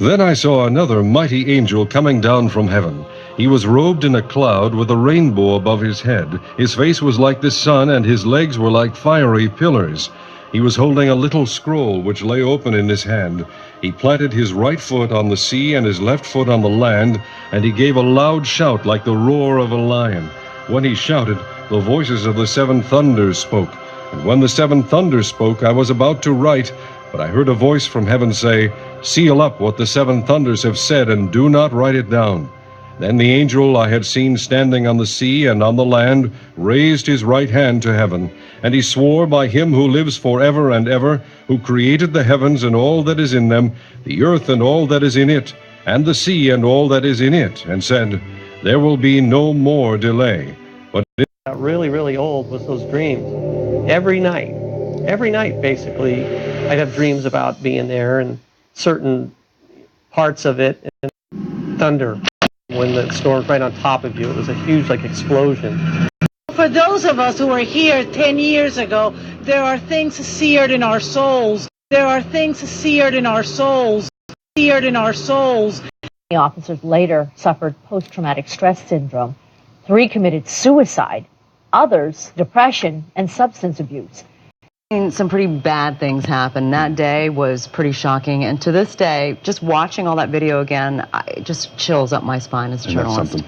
Then I saw another mighty angel coming down from heaven. He was robed in a cloud with a rainbow above his head. His face was like the sun, and his legs were like fiery pillars. He was holding a little scroll which lay open in his hand. He planted his right foot on the sea and his left foot on the land, and he gave a loud shout like the roar of a lion. When he shouted, the voices of the seven thunders spoke. And when the seven thunders spoke, I was about to write, but I heard a voice from heaven say, "Seal up what the seven thunders have said, and do not write it down." Then the angel I had seen standing on the sea and on the land raised his right hand to heaven, and he swore by him who lives forever and ever, who created the heavens and all that is in them, the earth and all that is in it, and the sea and all that is in it, and said, "There will be no more delay." But it got really old with those dreams. Every night basically, I'd have dreams about being there and certain parts of it, and thunder. When the storm's right on top of you, it was a huge explosion. For those of us who were here 10 years ago, there are things seared in our souls. There are things seared in our souls. Seared in our souls. The officers later suffered post-traumatic stress syndrome. 3 committed suicide. Others, depression and substance abuse. Some pretty bad things happened. That day was pretty shocking, and to this day, just watching all that video again, it just chills up my spine as a journalist.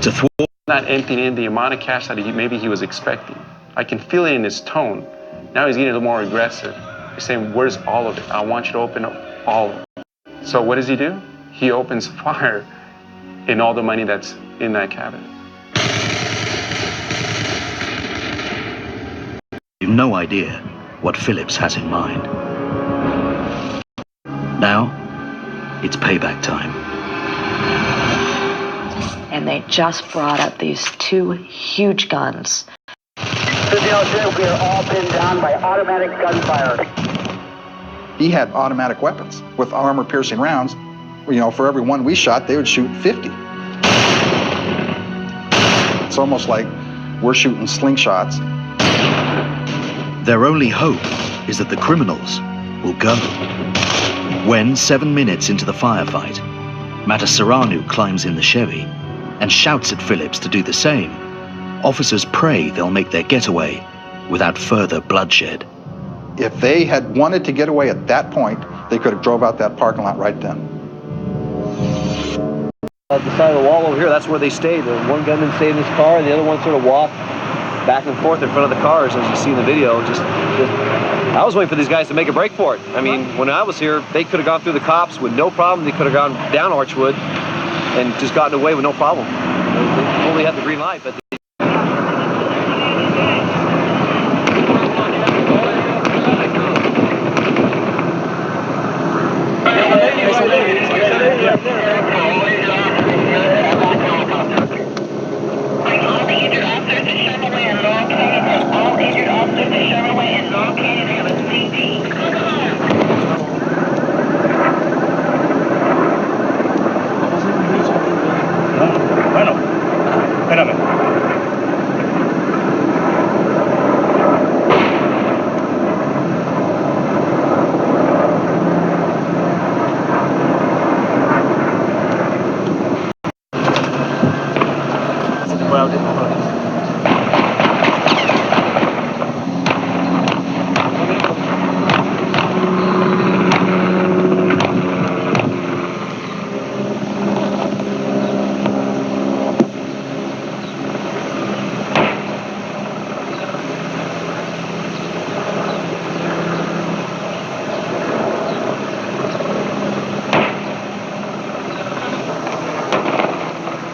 To thwart not emptying in the amount of cash that maybe he was expecting. I can feel it in his tone. Now he's getting a little more aggressive. He's saying, "Where's all of it? I want you to open up all of it." So what does he do? He opens fire in all the money that's in that cabinet. You've no idea what Phillips has in mind. Now, it's payback time. And they just brought up these 2 huge guns. We are all pinned down by automatic gunfire. He had automatic weapons with armor-piercing rounds. For every one we shot, they would shoot 50. It's almost like we're shooting slingshots. Their only hope is that the criminals will go. When, 7 minutes into the firefight, Matasaranu climbs in the Chevy and shouts at Phillips to do the same, officers pray they'll make their getaway without further bloodshed. If they had wanted to get away at that point, they could have drove out that parking lot right then. At the side of the wall over here, that's where they stayed. The one gunman stayed in his car, and the other one sort of walked back and forth in front of the cars, as you see in the video. I was waiting for these guys to make a break for it. I mean, when I was here, they could have gone through the cops with no problem. They could have gone down Archwood and just gotten away with no problem. They only had the green light, but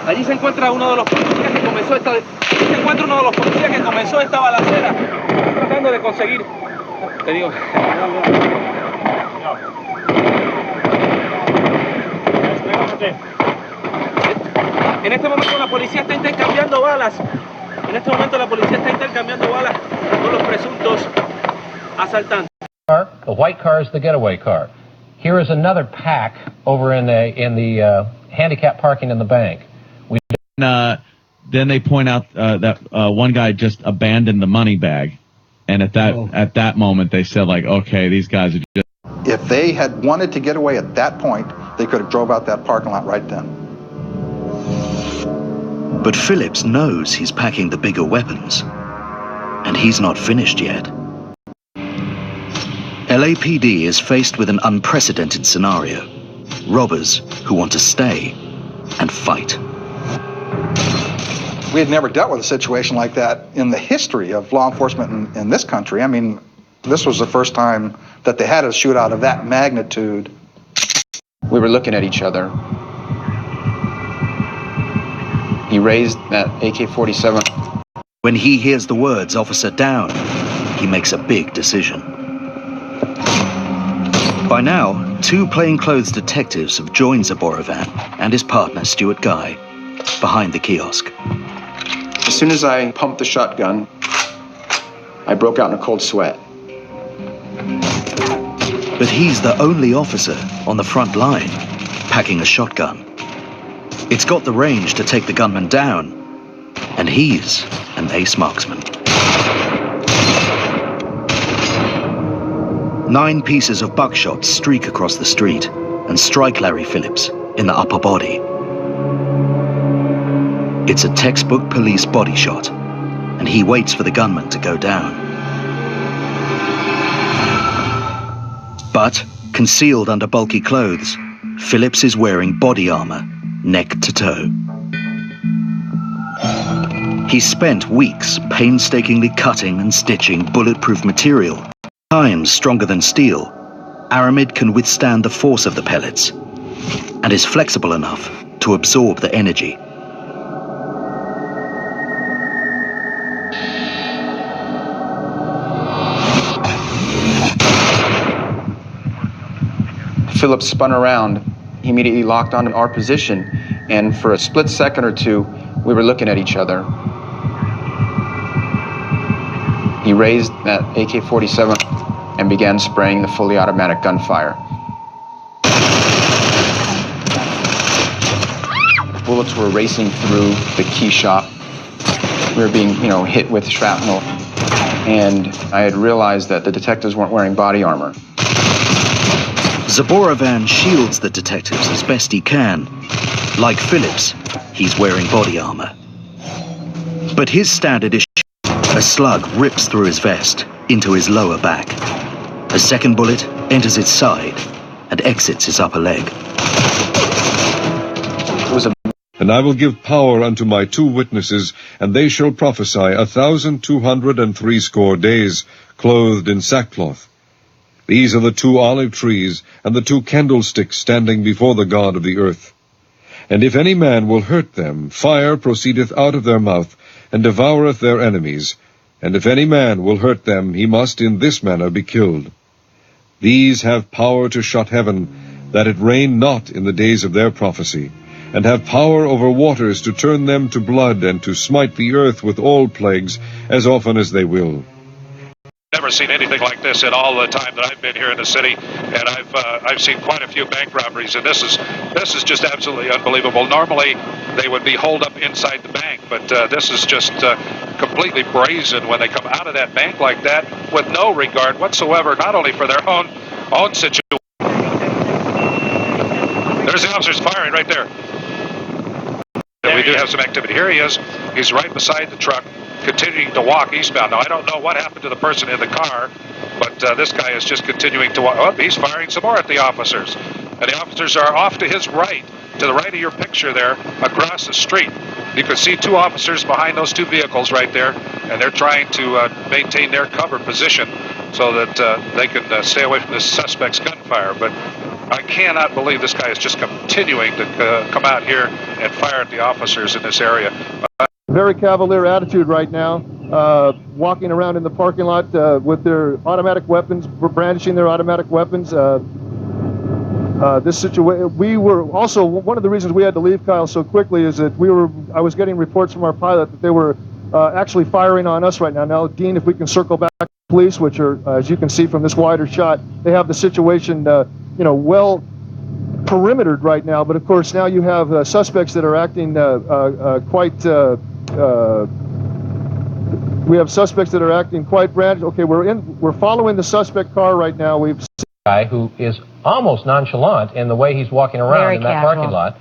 Allí se encuentra uno de los policías que comenzó esta balacera, tratando de conseguir, te digo. En este momento la policía está intercambiando balas. Con los presuntos asaltantes. The white car is the getaway car. Here is another pack over in the handicap parking in the bank. Then they point out that one guy just abandoned the money bag, and at that moment they said, like, okay, these guys are just. If they had wanted to get away at that point, they could have drove out that parking lot right then. But Phillips knows he's packing the bigger weapons, and he's not finished yet. LAPD is faced with an unprecedented scenario. Robbers who want to stay and fight. We had never dealt with a situation like that in the history of law enforcement in this country. I mean, this was the first time that they had a shootout of that magnitude. We were looking at each other. He raised that AK-47. When he hears the words "officer down," he makes a big decision. By now, 2 plainclothes detectives have joined Zaborovan and his partner, Stuart Guy, behind the kiosk. As soon as I pumped the shotgun, I broke out in a cold sweat. But he's the only officer on the front line packing a shotgun. It's got the range to take the gunman down, and he's an ace marksman. 9 pieces of buckshot streak across the street and strike Larry Phillips in the upper body. It's a textbook police body shot, and he waits for the gunman to go down. But, concealed under bulky clothes, Phillips is wearing body armor, neck to toe. He's spent weeks painstakingly cutting and stitching bulletproof material. Times stronger than steel, Aramid can withstand the force of the pellets and is flexible enough to absorb the energy. Phillips spun around. He immediately locked onto our position, and for a split second or two, we were looking at each other. He raised that AK-47 and began spraying the fully automatic gunfire. Bullets were racing through the key shop. We were being, hit with shrapnel, and I had realized that the detectives weren't wearing body armor. Zaborovan shields the detectives as best he can. Like Phillips, he's wearing body armor. But his standard is a slug rips through his vest into his lower back. A second bullet enters his side and exits his upper leg. And I will give power unto my 2 witnesses, and they shall prophesy 1,260 days, clothed in sackcloth. These are the 2 olive trees, and the 2 candlesticks standing before the God of the earth. And if any man will hurt them, fire proceedeth out of their mouth, and devoureth their enemies. And if any man will hurt them, he must in this manner be killed. These have power to shut heaven, that it rain not in the days of their prophecy, and have power over waters to turn them to blood, and to smite the earth with all plagues, as often as they will. Never seen anything like this in all the time that I've been here in the city, and I've seen quite a few bank robberies, and this is just absolutely unbelievable. Normally, they would be holed up inside the bank, but this is just completely brazen when they come out of that bank like that with no regard whatsoever, not only for their own situation. There's the officers firing right there. And we do have some activity. Here he is. He's right beside the truck, continuing to walk eastbound. Now, I don't know what happened to the person in the car, but this guy is just continuing to walk. Oh, he's firing some more at the officers. And the officers are off to his right, to the right of your picture there, across the street. You can see 2 officers behind those 2 vehicles right there, and they're trying to maintain their cover position so that they can stay away from this suspect's gunfire. But I cannot believe this guy is just continuing to come out here and fire at the officers in this area. Very cavalier attitude right now, walking around in the parking lot with their automatic weapons, brandishing their automatic weapons. This situation, we were also, one of the reasons we had to leave, Kyle, so quickly is that I was getting reports from our pilot that they were actually firing on us right now. Now, Dean, if we can circle back to the police, which are, as you can see from this wider shot, they have the situation, well perimetered right now, but of course now you have suspects that are acting we have suspects that are acting quite brand. Okay, we're following the suspect car right now. We've guy who is almost nonchalant in the way he's walking around Very in that casual. parking lot.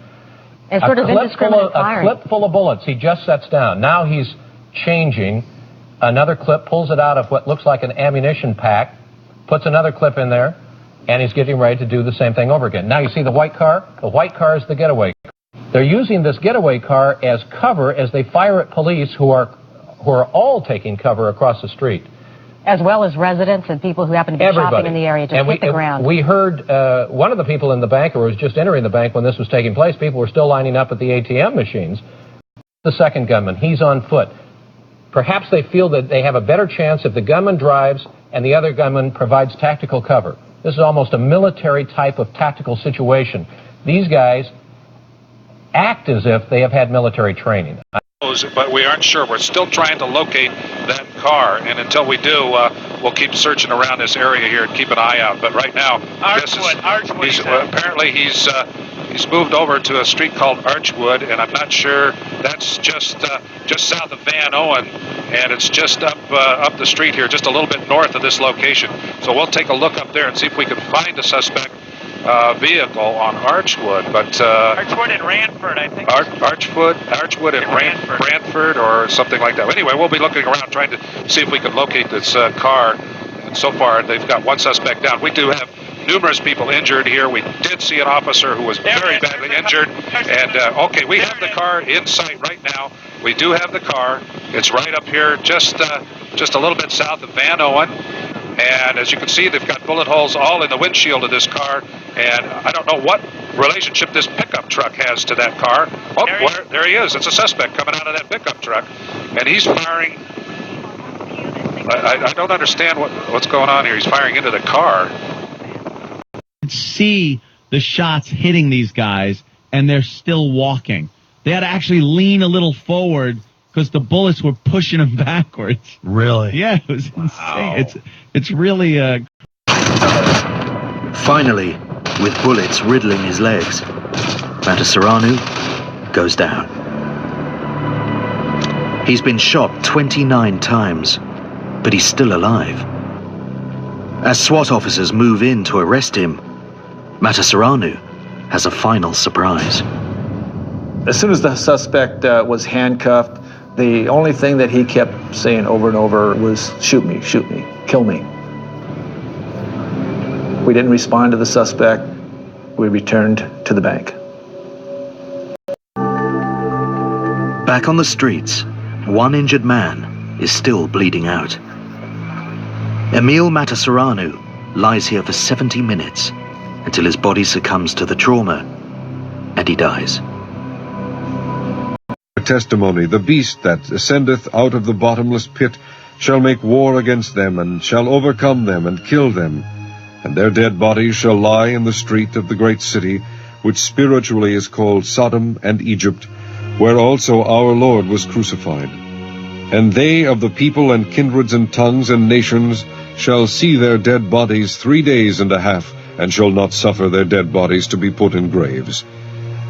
And sort of indiscriminate firing. A clip full of bullets. He just sets down. Now he's changing another clip, pulls it out of what looks like an ammunition pack, puts another clip in there, and he's getting ready to do the same thing over again. Now you see the white car? The white car is the getaway car. They're using this getaway car as cover as they fire at police who are all taking cover across the street. As well as residents and people who happen to be shopping in the area just hit the ground. We heard one of the people in the bank who was just entering the bank when this was taking place, people were still lining up at the ATM machines. The second gunman, he's on foot. Perhaps they feel that they have a better chance if the gunman drives and the other gunman provides tactical cover. This is almost a military type of tactical situation. These guys act as if they have had military training. But we aren't sure. We're still trying to locate that car, and until we do, we'll keep searching around this area here and keep an eye out. But right now, apparently he's moved over to a street called Archwood, and I'm not sure. That's just south of Van Owen, and it's just up the street here, just a little bit north of this location. So we'll take a look up there and see if we can find a suspect vehicle on Archwood, but Archwood and Ranford, I think. Archwood and Brantford, or something like that. Anyway, we'll be looking around trying to see if we can locate this car. And so far, they've got one suspect down. We do have numerous people injured here. We did see an officer who was very badly injured. And okay, we have the car in sight right now. We do have the car. It's right up here, just a little bit south of Van Owen. And as you can see, they've got bullet holes all in the windshield of this car. And I don't know what relationship this pickup truck has to that car. Oh, there he is. It's a suspect coming out of that pickup truck. And he's firing. I don't understand what's going on here. He's firing into the car. You can see the shots hitting these guys, and they're still walking. They had to actually lean a little forward because the bullets were pushing them backwards. Really? Yeah, it was insane. It's really Finally, with bullets riddling his legs, Matasaranu goes down. He's been shot 29 times, but he's still alive. As SWAT officers move in to arrest him, Matasaranu has a final surprise. As soon as the suspect was handcuffed, the only thing that he kept saying over and over was, shoot me, kill me. We didn't respond to the suspect. We returned to the bank. Back on the streets, one injured man is still bleeding out. Emil Matasaranu lies here for 70 minutes until his body succumbs to the trauma and he dies. Testimony, the beast that ascendeth out of the bottomless pit shall make war against them, and shall overcome them, and kill them. And their dead bodies shall lie in the street of the great city, which spiritually is called Sodom and Egypt, where also our Lord was crucified. And they of the people and kindreds and tongues and nations shall see their dead bodies 3 days and a half, and shall not suffer their dead bodies to be put in graves.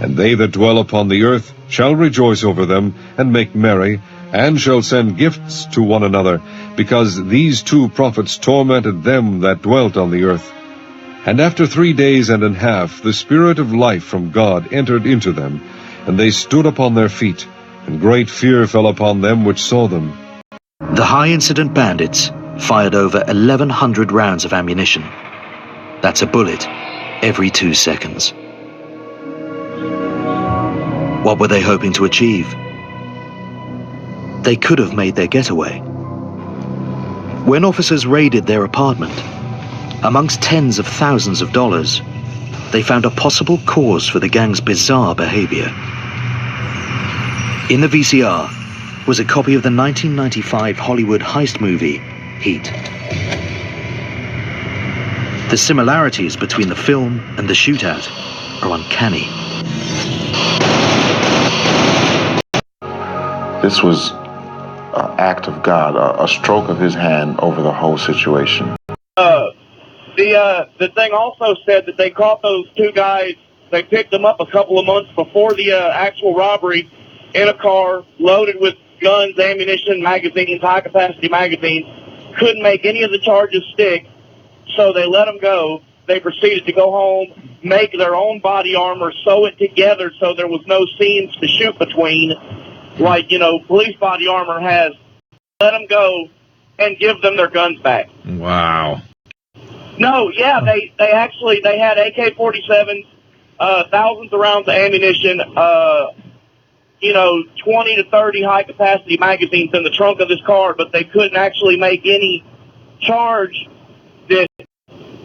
And they that dwell upon the earth shall rejoice over them, and make merry, and shall send gifts to one another, because these two prophets tormented them that dwelt on the earth. And after 3 days and a half the Spirit of life from God entered into them, and they stood upon their feet, and great fear fell upon them which saw them. The high-incident bandits fired over 1,100 rounds of ammunition. That's a bullet every 2 seconds. What were they hoping to achieve? They could have made their getaway. When officers raided their apartment, amongst tens of thousands of dollars, they found a possible cause for the gang's bizarre behavior. In the VCR was a copy of the 1995 Hollywood heist movie, Heat. The similarities between the film and the shootout are uncanny. This was an act of God, a stroke of his hand over the whole situation. The thing also said that they caught those two guys. They picked them up a couple of months before the actual robbery in a car loaded with guns, ammunition, magazines, high-capacity magazines. Couldn't make any of the charges stick, so they let them go. they proceeded to go home, make their own body armor, sew it together so there was no seams to shoot between, like, police body armor has. Let them go and give them their guns back. Wow. No, yeah, they had AK-47s, thousands of rounds of ammunition, 20 to 30 high-capacity magazines in the trunk of this car, but they couldn't actually make any charge.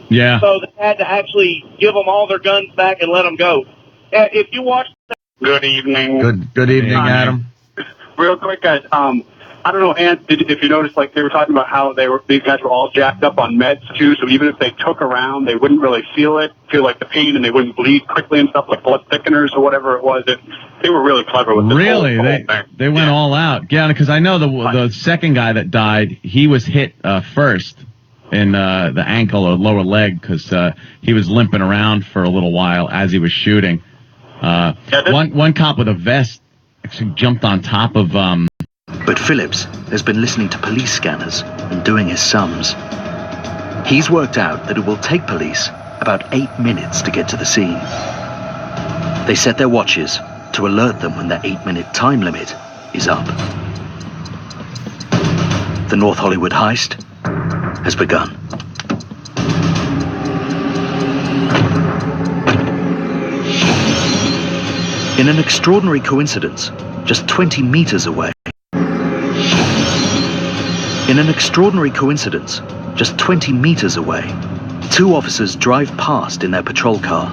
Yeah. So they had to actually give them all their guns back and let them go. If you watch... Good evening. Good evening, Adam. Real quick, guys. I don't know, Ant, if you noticed, like, they were talking about how these guys were all jacked up on meds, too, so even if they took a round, they wouldn't really feel like the pain, and they wouldn't bleed quickly and stuff, like blood thickeners or whatever it was. They were really clever with this whole thing. They went all out. Yeah, because I know the second guy that died, he was hit first in the ankle or lower leg because he was limping around for a little while as he was shooting. One cop with a vest actually jumped on top of... But Phillips has been listening to police scanners and doing his sums. He's worked out that it will take police about 8 minutes to get to the scene. They set their watches to alert them when their 8-minute time limit is up. The North Hollywood heist has begun. In an extraordinary coincidence, just 20 meters away, two officers drive past in their patrol car.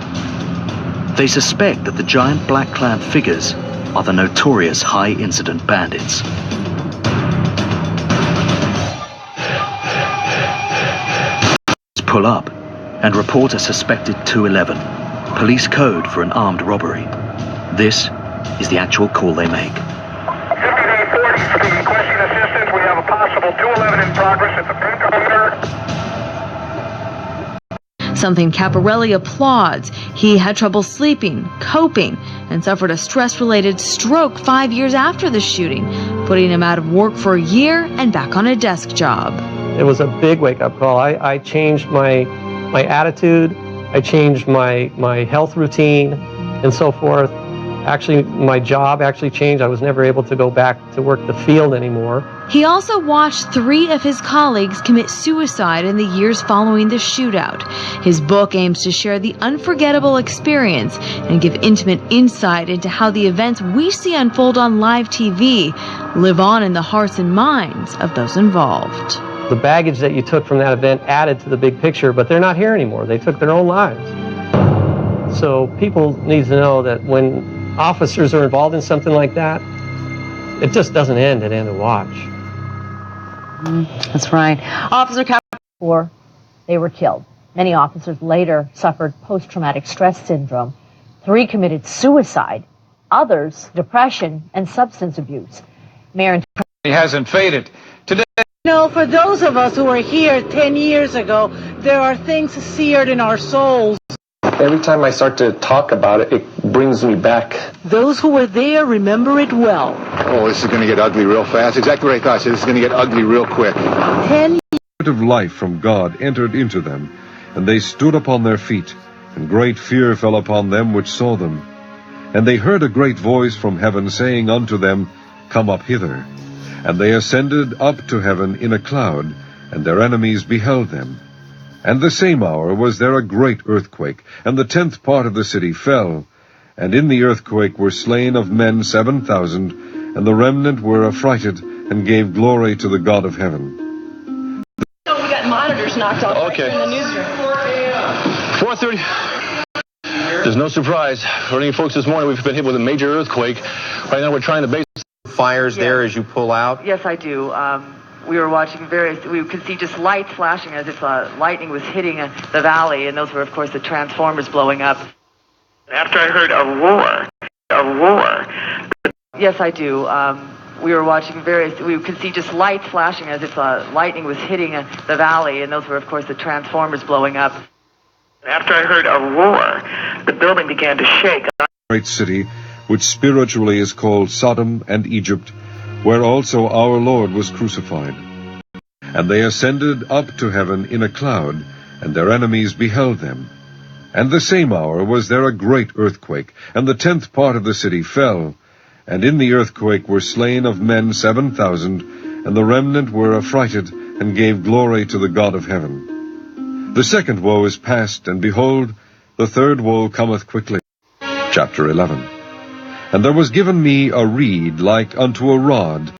They suspect that the giant black-clad figures are the notorious high-incident bandits. Pull up and report a suspected 211, police code for an armed robbery. This is the actual call they make. 5840, requesting assistance. We have a possible 211 in progress at the perimeter. Something Caparelli applauds. He had trouble sleeping, coping, and suffered a stress-related stroke 5 years after the shooting, putting him out of work for a year and back on a desk job. It was a big wake-up call. I changed my attitude, I changed my health routine, and so forth. Actually, my job actually changed. I was never able to go back to work the field anymore. He also watched 3 of his colleagues commit suicide in the years following the shootout. His book aims to share the unforgettable experience and give intimate insight into how the events we see unfold on live TV live on in the hearts and minds of those involved. The baggage that you took from that event added to the big picture, but they're not here anymore. They took their own lives. So people need to know that when officers are involved in something like that, it just doesn't end at End of Watch. That's right. Officer Before they were killed. Many officers later suffered post-traumatic stress syndrome. 3 committed suicide. Others, depression and substance abuse. Mayor He hasn't faded. Today. For those of us who were here 10 years ago, there are things seared in our souls. Every time I start to talk about it, it brings me back. Those who were there remember it well. Oh, this is going to get ugly real fast. Exactly what I thought. This is going to get ugly real quick. 10 of life from God entered into them, and they stood upon their feet, and great fear fell upon them which saw them. And they heard a great voice from heaven saying unto them, Come up hither. And they ascended up to heaven in a cloud, and their enemies beheld them. And the same hour was there a great earthquake, and the 10th part of the city fell. And in the earthquake were slain of men 7,000, and the remnant were affrighted, and gave glory to the God of heaven. So we got monitors knocked off Okay. right in the newsroom. 4:30. There's no surprise. For any folks this morning, we've been hit with a major earthquake. Right now we're trying to base fires there as you pull out. Yes, I do. We were watching we could see just lights flashing as if lightning was hitting the valley, and those were, of course, the transformers blowing up. After I heard a roar. Yes, I do. We were watching we could see just lights flashing as if lightning was hitting the valley, and those were, of course, the transformers blowing up. After I heard a roar, the building began to shake. Great city, which spiritually is called Sodom and Egypt, where also our Lord was crucified. And they ascended up to heaven in a cloud, and their enemies beheld them. And the same hour was there a great earthquake, and the 10th part of the city fell. And in the earthquake were slain of men 7,000, and the remnant were affrighted, and gave glory to the God of heaven. The second woe is past, and behold, the third woe cometh quickly. Chapter 11. And there was given me a reed like unto a rod,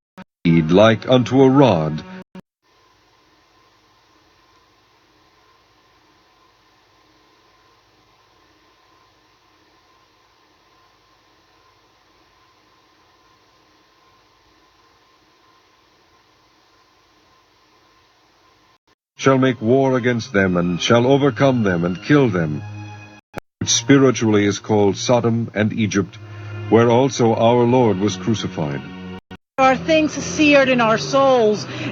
shall make war against them, and shall overcome them, and kill them, which spiritually is called Sodom and Egypt, where also our Lord was crucified. There are things seared in our souls.